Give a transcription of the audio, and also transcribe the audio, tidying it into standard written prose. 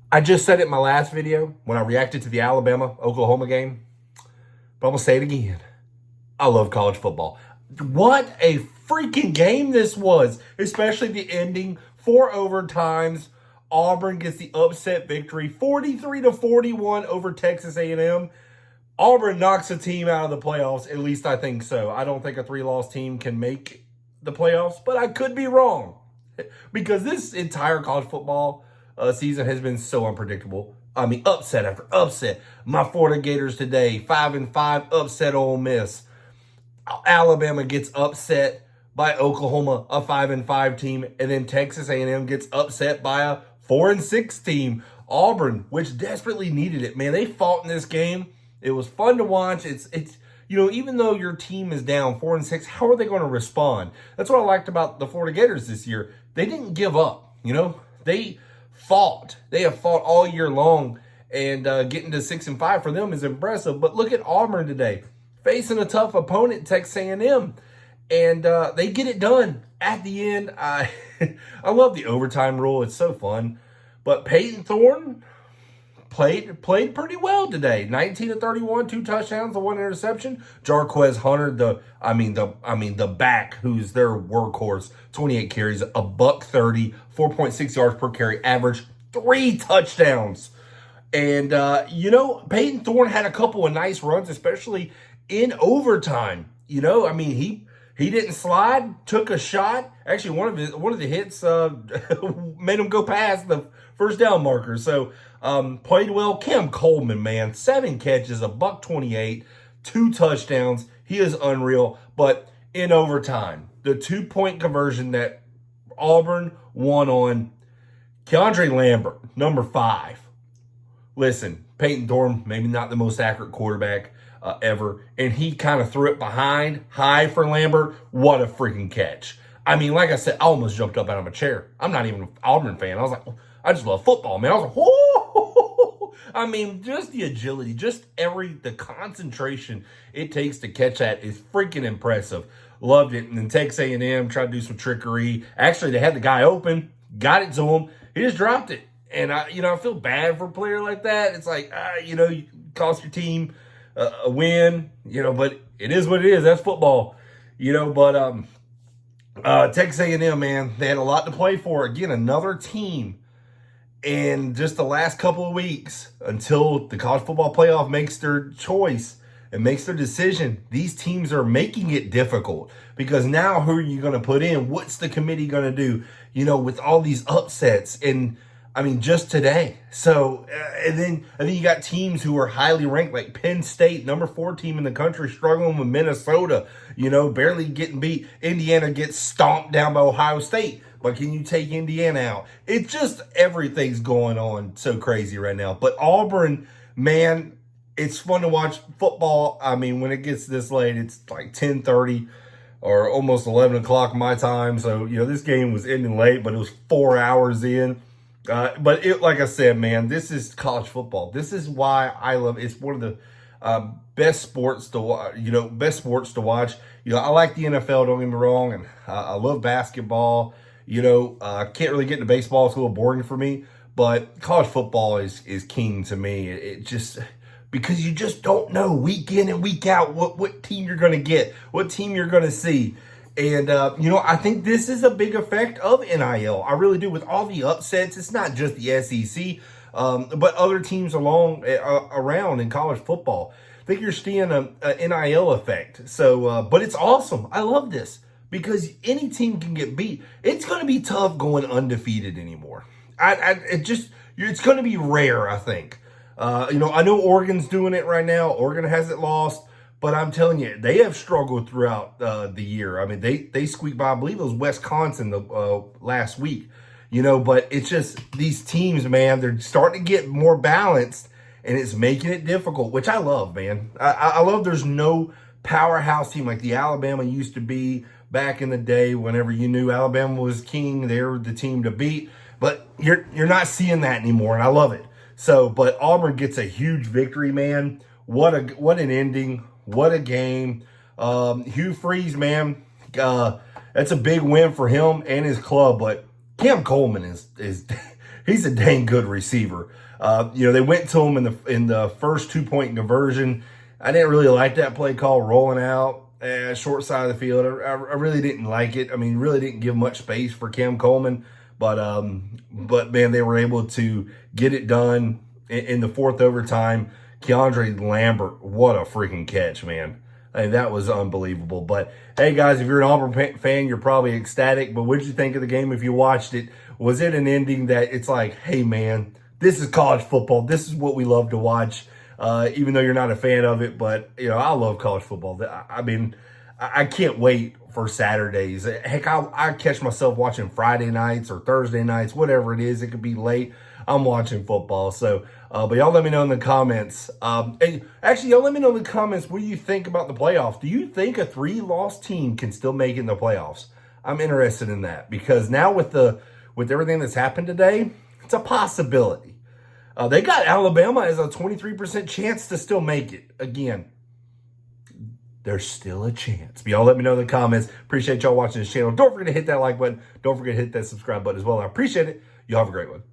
I just said it in my last video when I reacted to the Alabama-Oklahoma game, but I'm going to say it again. I love college football. What a freaking game this was, especially the ending. 4 overtimes. Auburn gets the upset victory, 43-41 over Texas A&M. Auburn knocks a team out of the playoffs. At least I think so. I don't think a 3-loss team can make the playoffs, but I could be wrong because this entire college football season has been so unpredictable. I mean, upset after upset. My Florida Gators today, 5-5, upset Ole Miss. Alabama gets upset by Oklahoma, a 5-5 team, and then Texas A&M gets upset by a 4-6 team. Auburn, which desperately needed it, man. They fought in this game. It was fun to watch. It's even though your team is down 4-6, how are they going to respond? That's what I liked about the Florida Gators this year. They didn't give up. They fought. They have fought all year long, and getting to 6-5 for them is impressive. But look at Auburn today, facing a tough opponent, Texas A&M, and they get it done at the end. I love the overtime rule. It's so fun. But Peyton Thorne played pretty well today. 19-31, 2 touchdowns, 1 interception. Jarquez Hunter, the back, who's their workhorse, 28 carries, a $130, 4.6 yards per carry, average, 3 touchdowns. And Peyton Thorne had a couple of nice runs, especially in overtime. He didn't slide, took a shot. Actually, one of the hits made him go past the first down marker. So played well. Cam Coleman, man, 7 catches, a $128, 2 touchdowns. He is unreal. But in overtime, the 2-point conversion that Auburn won on, Keandre Lambert, number 5. Listen, Peyton Thorne, maybe not the most accurate quarterback ever, and he kind of threw it behind, high for Lambert. What a freaking catch. Like I said, I almost jumped up out of my chair. I'm not even an Auburn fan. I was like, I just love football, man. I was like, whoa! Just the agility, just the concentration it takes to catch that is freaking impressive. Loved it. And then Texas A&M tried to do some trickery. Actually, they had the guy open, got it to him. He just dropped it. And I feel bad for a player like that. It's like, you cost your team a win, but it is what it is. That's football, but Texas A&M, man, they had a lot to play for. Again, another team in just the last couple of weeks until the college football playoff makes their choice and makes their decision. These teams are making it difficult because now who are you going to put in? What's the committee going to do, with all these upsets and just today. So, and then you got teams who are highly ranked, like Penn State, number 4 team in the country, struggling with Minnesota, barely getting beat. Indiana gets stomped down by Ohio State. But can you take Indiana out? It's just everything's going on so crazy right now. But Auburn, man, it's fun to watch football. When it gets this late, it's like 10:30 or almost 11 o'clock my time. So, this game was ending late, but it was 4 hours in. But like I said, man, this is college football. This is why I love it. It's one of the best sports to watch. I like the NFL, don't get me wrong, and I love basketball. Can't really get into baseball. It's a little boring for me. But college football is king to me. It just because you just don't know week in and week out what team you're going to get, what team you're going to see. And, I think this is a big effect of NIL. I really do. With all the upsets, it's not just the SEC, but other teams around in college football. I think you're seeing a NIL effect. So, but it's awesome. I love this because any team can get beat. It's going to be tough going undefeated anymore. It's going to be rare, I think. I know Oregon's doing it right now. Oregon hasn't lost. But I'm telling you, they have struggled throughout the year. They squeaked by, I believe it was Wisconsin last week. But it's just these teams, man, they're starting to get more balanced, and it's making it difficult, which I love, man. I love there's no powerhouse team like the Alabama used to be back in the day whenever you knew Alabama was king. They were the team to beat. But you're not seeing that anymore, and I love it. So, but Auburn gets a huge victory, man. What an ending. What a game. Hugh Freeze, man, that's a big win for him and his club. But Cam Coleman is he's a dang good receiver. They went to him in the first 2-point conversion. I didn't really like that play call, rolling out short side of the field. I really didn't like it. I mean, really didn't give much space for Cam Coleman. But man, they were able to get it done in the fourth overtime. Keandre Lambert, what a freaking catch, man. I mean, that was unbelievable. But, hey, guys, if you're an Auburn fan, you're probably ecstatic. But what did you think of the game if you watched it? Was it an ending that it's like, hey, man, this is college football. This is what we love to watch, even though you're not a fan of it. But, I love college football. I mean, I can't wait for Saturdays. Heck, I catch myself watching Friday nights or Thursday nights, whatever it is. It could be late. I'm watching football. So, but y'all let me know in the comments. And actually, y'all let me know in the comments what do you think about the playoffs. Do you think a 3-loss team can still make it in the playoffs? I'm interested in that because now with everything that's happened today, it's a possibility. They got Alabama as a 23% chance to still make it. Again, there's still a chance. But y'all let me know in the comments. Appreciate y'all watching this channel. Don't forget to hit that like button. Don't forget to hit that subscribe button as well. I appreciate it. Y'all have a great one.